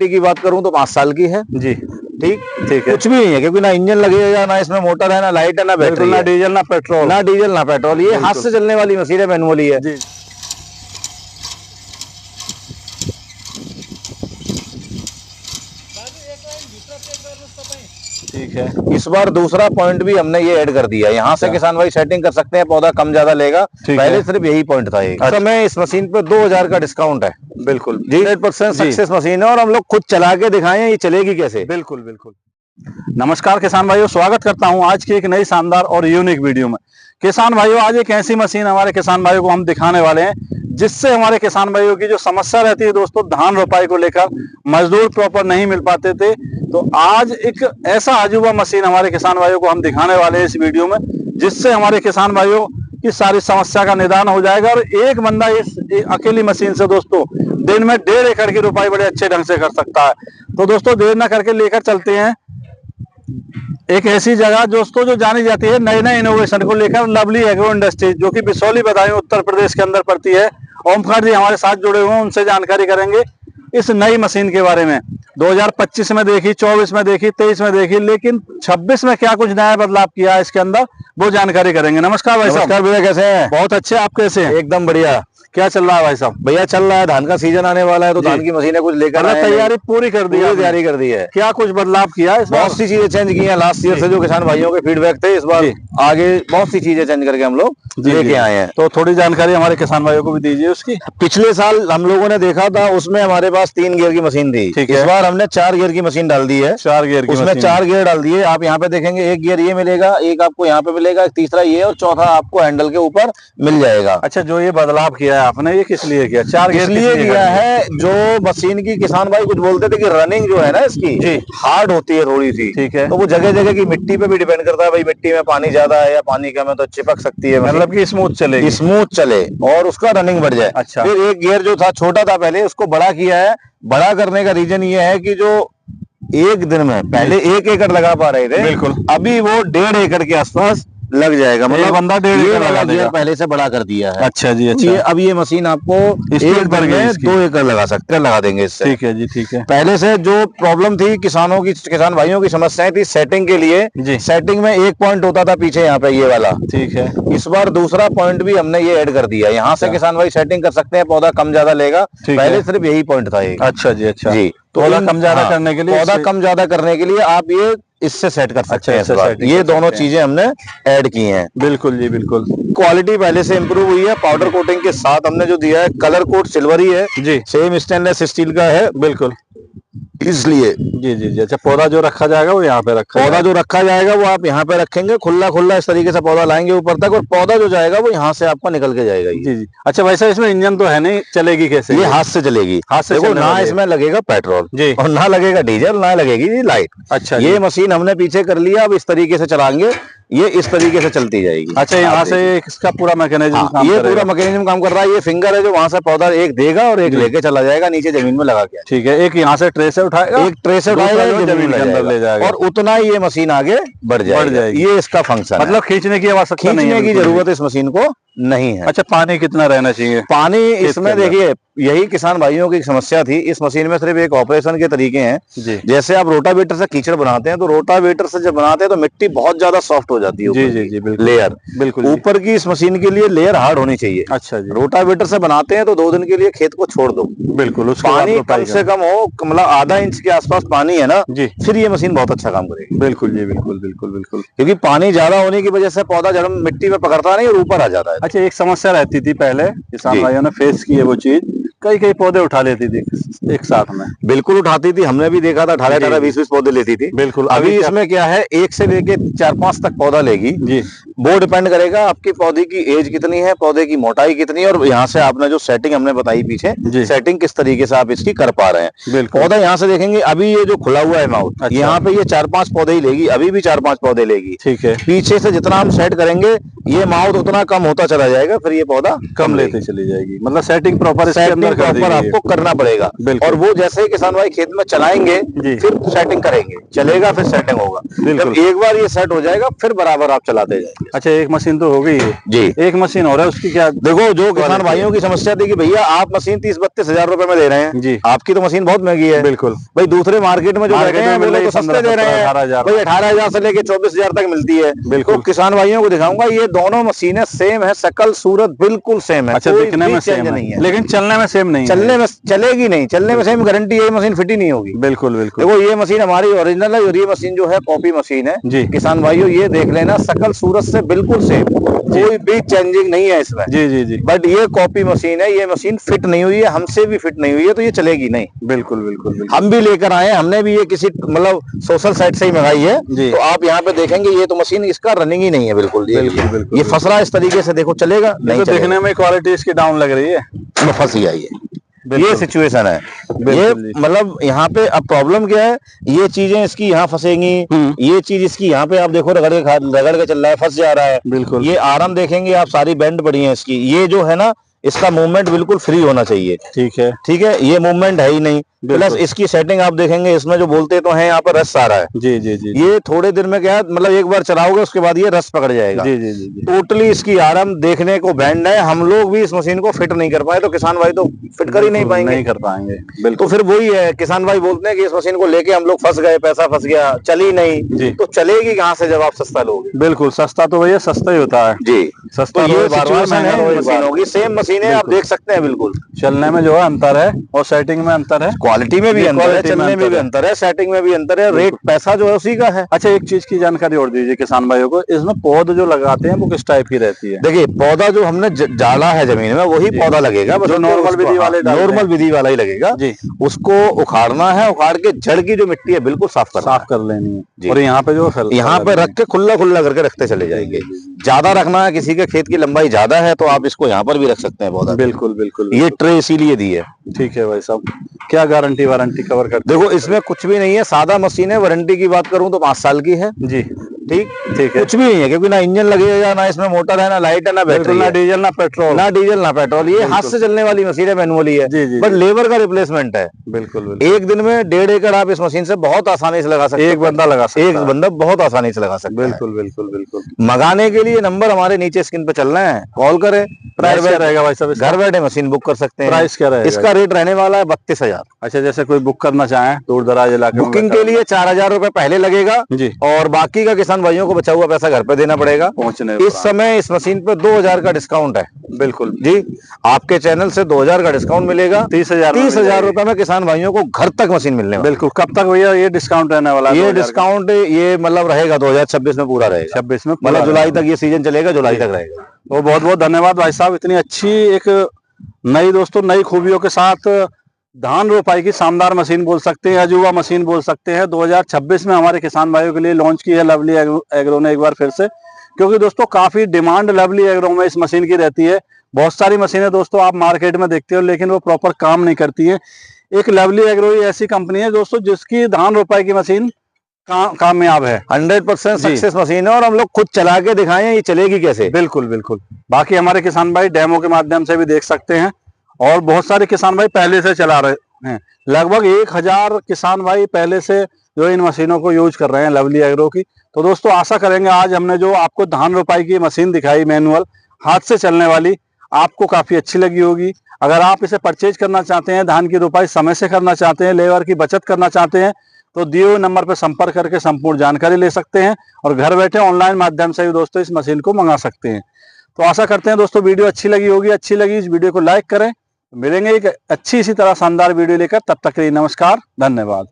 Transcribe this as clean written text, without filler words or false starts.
Warranty की बात करूं तो 5 साल की है जी। ठीक ठीक है। कुछ भी नहीं है, क्योंकि ना इंजन लगेगा, ना इसमें मोटर है, ना लाइट है, ना बैटरी, ना डीजल ना पेट्रोल, ना डीजल ना पेट्रोल। ये हाथ से चलने वाली मशीन है, मैनुअली है जी। ठीक है। इस बार दूसरा पॉइंट भी हमने ये ऐड कर दिया, यहाँ से किसान भाई सेटिंग कर सकते हैं, पौधा कम ज्यादा लेगा। पहले सिर्फ यही पॉइंट था। एक समय इस मशीन पे 2000 का डिस्काउंट है। बिल्कुल जी, 100% सक्सेस मशीन है, और हम लोग खुद चला के दिखाएं ये चलेगी कैसे। बिल्कुल बिल्कुल। नमस्कार किसान भाइयों, स्वागत करता हूं आज की एक नई शानदार और यूनिक वीडियो में। किसान भाइयों, आज एक ऐसी मशीन हमारे किसान भाइयों को हम दिखाने वाले हैं जिससे हमारे किसान भाइयों की जो समस्या रहती है दोस्तों, धान रोपाई को लेकर मजदूर प्रॉपर नहीं मिल पाते थे, तो आज एक ऐसा अजूबा मशीन हमारे किसान भाइयों को हम दिखाने वाले हैं इस वीडियो में, जिससे हमारे किसान भाइयों की सारी समस्या का निदान हो जाएगा। और एक बंदा इस अकेली मशीन से दोस्तों दिन में 1.5 एकड़ की रोपाई बड़े अच्छे ढंग से कर सकता है। तो दोस्तों देर ना करके लेकर चलते हैं एक ऐसी जगह दोस्तों जो जानी जाती है नए नए इनोवेशन को लेकर, लवली एग्रो इंडस्ट्रीज, जो कि बिसौली बदायूं उत्तर प्रदेश के अंदर पड़ती है। ओमकार जी हमारे साथ जुड़े हुए हैं, उनसे जानकारी करेंगे इस नई मशीन के बारे में। 2025 में देखी, 24 में देखी, 23 में देखी, लेकिन 26 में क्या कुछ नया बदलाव किया है इसके अंदर, वो जानकारी करेंगे। नमस्कार भाई साहब। नमस्कार भैया, कैसे हैं? बहुत अच्छे, आप कैसे हैं? एकदम बढ़िया। क्या चल रहा है भाई साहब? भैया चल रहा है, धान का सीजन आने वाला है, तो धान की मशीनें कुछ लेकर तैयारी पूरी कर दी है? तैयारी कर दी है। क्या कुछ बदलाव किया है? बहुत सी चीजें चेंज की हैं लास्ट ईयर से, जो किसान भाइयों के फीडबैक थे। इस बार आगे बहुत सी चीजें चेंज करके हम लोग लेके आए हैं, तो थोड़ी जानकारी हमारे किसान भाइयों को भी दीजिए उसकी। पिछले साल हम लोगों ने देखा था, उसमें हमारे पास 3 गियर की मशीन थी। इस बार हमने 4 गियर की मशीन डाल दी है। 4 गियर की उसमें 4 गियर डाल दिए। आप यहाँ पे देखेंगे, एक गियर ये मिलेगा, एक आपको यहाँ पे मिलेगा, एक तीसरा ये, और चौथा आपको हैंडल के ऊपर मिल जाएगा। अच्छा, जो ये बदलाव किया है आपने, ये किस लिए किया? 4 गियर इसलिए किया है, जो मशीन की किसान भाई कुछ बोलते थे कि रनिंग जो है ना इसकी हार्ड होती है थोड़ी सी। ठीक है। तो वो जगह जगह की मिट्टी पे भी डिपेंड करता है, भाई मिट्टी में पानी ज्यादा है या पानी कम है तो चिपक सकती है, मतलब कि स्मूथ चले, स्मूथ चले और उसका रनिंग बढ़ जाए। अच्छा। फिर एक गियर जो था छोटा था पहले, उसको बड़ा किया है। बड़ा करने का रीजन ये है कि जो एक दिन में पहले 1 एकड़ लगा पा रहे थे, बिल्कुल, अभी वो 1.5 एकड़ के आसपास लग जाएगा। मतलब बंदा 1.5 एकड़ लगा देगा। पहले से बड़ा कर दिया है। अच्छा जी, अच्छा। अब ये मशीन आपको 1 दिन में 2 एकड़ लगा देंगे इससे। ठीक है जी, ठीक है। पहले से जो प्रॉब्लम थी किसान भाइयों की समस्याएं थी सेटिंग के लिए जी। सेटिंग में एक पॉइंट होता था पीछे, यहाँ पे ये वाला। ठीक है। इस बार दूसरा पॉइंट भी हमने ये ऐड कर दिया, यहाँ से किसान भाई सेटिंग कर सकते हैं, पौधा कम ज्यादा लेगा। पहले सिर्फ यही पॉइंट था एक। अच्छा जी, अच्छा जी। तो पौधा कम ज्यादा करने के लिए, पौधा कम ज्यादा करने के लिए आप ये इससे सेट कर सकते हैं। ये दोनों चीजें हमने ऐड की हैं। बिल्कुल जी, बिल्कुल। क्वालिटी पहले से इंप्रूव हुई है। पाउडर कोटिंग के साथ हमने जो दिया है, कलर कोट सिल्वर ही है जी, सेम स्टेनलेस स्टील का है। बिल्कुल, इसलिए जी जी जी। अच्छा, पौधा जो रखा जाएगा वो यहाँ पे जो रखा जाएगा वो आप यहाँ पे रखेंगे, खुला खुला इस तरीके से पौधा लाएंगे ऊपर तक, और पौधा जो जाएगा वो यहाँ से आपका निकल के जाएगा। जी जी। अच्छा, वैसे इसमें इंजन तो है नहीं, चलेगी कैसे? ये हाथ से चलेगी। हाथ से देखो, ना इसमें लगेगा पेट्रोल जी, और ना लगेगा डीजल, ना लगेगी लाइट। अच्छा, ये मशीन हमने पीछे कर लिया। अब इस तरीके से चलाएंगे, ये इस तरीके से चलती जाएगी। अच्छा, यहाँ से इसका पूरा मैकेनिज्म ये पूरा मैकेनिज्म काम कर रहा है। ये फिंगर है जो वहां से पौधा एक देगा और एक लेके चला जाएगा नीचे जमीन में लगा के। ठीक है। एक यहाँ से ट्रे से उठाएगा, एक ट्रे से उठाएगा, जमीन के अंदर ले जाएगा, और उतना ही ये मशीन आगे बढ़ जाएगी। ये इसका फंक्शन, मतलब खींचने की आवश्यकता नहीं है, खींचने की जरूरत इस मशीन को नहीं है। अच्छा, पानी कितना रहना चाहिए? पानी इसमें देखिए, यही किसान भाइयों की समस्या थी। इस मशीन में सिर्फ एक ऑपरेशन के तरीके हैं। जैसे आप रोटावेटर से कीचड़ बनाते हैं, तो रोटावेटर से जब बनाते हैं तो मिट्टी बहुत ज्यादा सॉफ्ट हो जाती है। जी जी जी, बिल्कुल। लेयर बिल्कुल ऊपर की इस मशीन के लिए लेयर हार्ड होनी चाहिए। अच्छा जी। रोटावेटर से बनाते हैं तो 2 दिन के लिए खेत को छोड़ दो। बिल्कुल, पानी कम से कम हो, मतलब आधा इंच के आसपास पानी है ना जी, फिर ये मशीन बहुत अच्छा काम करेगी। बिल्कुल जी, बिल्कुल बिल्कुल बिल्कुल। क्योंकि पानी ज्यादा होने की वजह से पौधा जड़ मिट्टी में पकड़ता नहीं और ऊपर आ जाता है। अच्छा, एक समस्या रहती थी पहले, किसान भाइयों ने फेस की है वो चीज, कई पौधे उठा लेती थी एक साथ में। बिल्कुल उठाती थी, हमने भी देखा था। 18 20 पौधे लेती थी। बिल्कुल। अभी इसमें क्या है, 1 से लेके 4-5 तक पौधा लेगी जी। वो डिपेंड करेगा आपकी पौधे की एज कितनी है, पौधे की मोटाई कितनी है, और यहाँ से आपने जो सेटिंग हमने बताई पीछे, सेटिंग किस तरीके से आप इसकी कर पा रहे हैं। पौधा यहाँ से देखेंगे, अभी ये जो खुला हुआ है माउथ, यहाँ पे ये 4-5 पौधे ही लेगी, अभी भी 4-5 पौधे लेगी। ठीक है। पीछे से जितना हम सेट करेंगे, ये माउथ उतना कम होता चला जाएगा, फिर ये पौधा कम लेते चली जाएगी। मतलब सेटिंग प्रॉपर प्रॉपर आपको करना पड़ेगा। और वो जैसे ही किसान भाई खेत में चलाएंगे फिर सेटिंग करेंगे, चलेगा फिर सेटिंग होगा। जब एक बार ये सेट हो जाएगा फिर बराबर आप चलाते जाएंगे। अच्छा, एक मशीन तो हो गई है जी, एक मशीन हो रहा है, उसकी क्या? देखो, जो किसान भाइयों की समस्या थी कि भैया आप मशीन 30-32 हजार रुपए में दे रहे हैं जी, आपकी तो मशीन बहुत महंगी है। बिल्कुल भाई, दूसरे मार्केट में जो बैठे हैं वो लोग तो सस्ते दे रहे हैं, भाई 18,000 से लेके 24,000 तक मिलती है। बिल्कुल, तो किसान भाइयों को दिखाऊंगा ये दोनों मशीनें सेम है, शकल सूरत बिल्कुल सेम है। अच्छा, दिखने में सेम नहीं है लेकिन चलने में सेम नहीं, चलने में चलेगी नहीं, चलने में सेम गारंटी है, मशीन फिट ही नहीं होगी। बिल्कुल बिल्कुल। देखो, ये मशीन हमारी ओरिजिनल है और ये मशीन जो है कॉपी मशीन है जी। किसान भाइयों ये देख लेना, शकल सूरत से बिल्कुल सेम, कोई भी चेंजिंग नहीं है इसमें जी जी जी। बट ये कॉपी मशीन है, ये मशीन फिट नहीं हुई है, हमसे भी फिट नहीं हुई है, तो ये चलेगी नहीं। बिल्कुल बिल्कुल, बिल्कुल। हम भी लेकर आए, हमने भी ये किसी मतलब सोशल साइट से ही मंगाई है जी। तो आप यहाँ पे देखेंगे ये तो मशीन इसका रनिंग ही नहीं है बिल्कुल। बिल्कुल, ये फंस रहा है इस तरीके से, देखो चलेगा नहीं, तो देखने में क्वालिटी इसकी डाउन लग रही है, फंस गया ये सिचुएशन है। ये मतलब यहाँ पे अब प्रॉब्लम क्या है, ये चीजें इसकी यहाँ फंसेंगी, ये चीज इसकी यहाँ पे आप देखो रगड़ के चल रहा है, फंस जा रहा है। बिल्कुल, ये आराम देखेंगे आप, सारी बेंड पड़ी है इसकी। ये जो है ना, इसका मूवमेंट बिल्कुल फ्री होना चाहिए। ठीक है, ठीक है, ये मूवमेंट है ही नहीं। प्लस इसकी सेटिंग आप देखेंगे, इसमें जो बोलते तो हैं यहाँ पर रस आ रहा है जी जी जी। ये थोड़े दिन में क्या है, मतलब एक बार चलाओगे उसके बाद ये रस पकड़ जाएगा जी जी जी। टोटली इसकी आराम देखने को बैंड है। हम लोग भी इस मशीन को फिट नहीं कर पाए, तो किसान भाई तो फिट कर ही नहीं पाएंगे, नहीं कर पाएंगे। बिल्कुल, तो फिर वही है, किसान भाई बोलते हैं कि इस मशीन को लेके हम लोग फंस गए, पैसा फंस गया, चली नहीं, तो चलेगी कहाँ से जब आप सस्ता लोगे। बिल्कुल, सस्ता तो भैया सस्ता ही होता है जी, सस्ता। ये मशीन होगी, सेम मशीन है, आप देख सकते हैं। बिल्कुल, चलने में जो है अंतर है और सेटिंग में अंतर है, क्वालिटी में भी अंतर है, चलने में भी अंतर है, सेटिंग में भी अंतर है, रेट पैसा जो है उसी का है। अच्छा, एक चीज की जानकारी और दीजिए किसान भाइयों को, इसमें पौध जो लगाते हैं वो किस टाइप की रहती है? देखिए, पौधा जो हमने डाला है जमीन में वही पौधा लगेगा, जो नॉर्मल विधि वाले, नॉर्मल विधि वाला ही लगेगा जी। उसको उखाड़ना है, उखाड़ के जड़ की जो मिट्टी है बिल्कुल साफ कर लेनी है। और यहाँ पे जो यहाँ पे रख के खुला करके रखते चले जाएंगे। ज्यादा रखना है, किसी के खेत की लंबाई ज्यादा है तो आप इसको यहाँ पर भी रख सकते हैं पौधा। बिल्कुल बिल्कुल, ये ट्रे इसीलिए दी है। ठीक है भाई साहब, क्या गारंटी वारंटी कवर करते? देखो, इसमें कुछ भी नहीं है, सादा मशीन है। वारंटी की बात करूं तो 5 साल की है जी। ठीक है, कुछ भी नहीं है, क्योंकि ना इंजन लगेगा, ना इसमें मोटर है, ना लाइट है, ना बैटरी, ना डीजल ना पेट्रोल, ये हाथ से चलने वाली मशीन है, मैनुअली है, बट लेबर का रिप्लेसमेंट है। बिल्कुल, एक दिन में 1.5 एकड़ आप इस मशीन से बहुत आसानी से लगा सकते हैं। एक बंदा बहुत आसानी से लगा सकता है। बिल्कुल बिल्कुल बिल्कुल। मंगाने के लिए नंबर हमारे नीचे स्क्रीन पे चल रहे हैं, कॉल करें। प्राइस क्या रहेगा भाई साहब? घर बैठे मशीन बुक कर सकते हैं। प्राइस क्या रहेगा? इसका रेट रहने वाला है 32,000। अच्छा, जैसे कोई बुक करना चाहे दूर दराज इलाके में, बुकिंग के लिए 4,000 रुपए पहले लगेगा जी, और बाकी का किसान भाइयों को बचा हुआ पैसा घर पे देना पड़ेगा पहुंचने। इस समय इस मशीन पे 2,000 का डिस्काउंट है। बिल्कुल जी, आपके चैनल से 2,000 का डिस्काउंट मिलेगा। 30,000 रुपए में किसान भाइयों को घर तक मशीन मिलने वाली। बिल्कुल, कब तक भैया ये डिस्काउंट रहने वाला? ये डिस्काउंट ये मतलब रहेगा 2026 में पूरा रहेगा। 26 में मतलब जुलाई तक ये सीजन चलेगा, जुलाई तक रहेगा। तो बहुत बहुत धन्यवाद भाई साहब, इतनी अच्छी एक नई खूबियों के साथ धान रोपाई की शानदार मशीन बोल सकते हैं, अजूबा मशीन बोल सकते हैं, 2026 में हमारे किसान भाइयों के लिए लॉन्च की है लवली एग्रो ने एक बार फिर से। क्योंकि दोस्तों काफी डिमांड लवली एग्रो में इस मशीन की रहती है। बहुत सारी मशीनें दोस्तों आप मार्केट में देखते हो, लेकिन वो प्रॉपर काम नहीं करती है। एक लवली एग्रो ही ऐसी कंपनी है दोस्तों जिसकी धान रोपाई की मशीन कामयाब है, 100% सक्सेस मशीन है, और हम लोग खुद चला के दिखाएं ये चलेगी कैसे। बिल्कुल बिल्कुल। बाकी हमारे किसान भाई डेमो के माध्यम से भी देख सकते हैं, और बहुत सारे किसान भाई पहले से चला रहे हैं। लगभग 1000 किसान भाई पहले से जो इन मशीनों को यूज कर रहे हैं लवली एग्रो की। तो दोस्तों आशा करेंगे आज हमने जो आपको धान रोपाई की मशीन दिखाई, मैनुअल हाथ से चलने वाली, आपको काफी अच्छी लगी होगी। अगर आप इसे परचेज करना चाहते हैं, धान की रोपाई समय से करना चाहते हैं, लेबर की बचत करना चाहते हैं, तो दिए हुए नंबर पर संपर्क करके संपूर्ण जानकारी ले सकते हैं, और घर बैठे ऑनलाइन माध्यम से भी दोस्तों इस मशीन को मंगा सकते हैं। तो आशा करते हैं दोस्तों वीडियो अच्छी लगी होगी। अच्छी लगी इस वीडियो को लाइक करें। मिलेंगे एक अच्छी इसी तरह शानदार वीडियो लेकर, तब तक के लिए नमस्कार, धन्यवाद।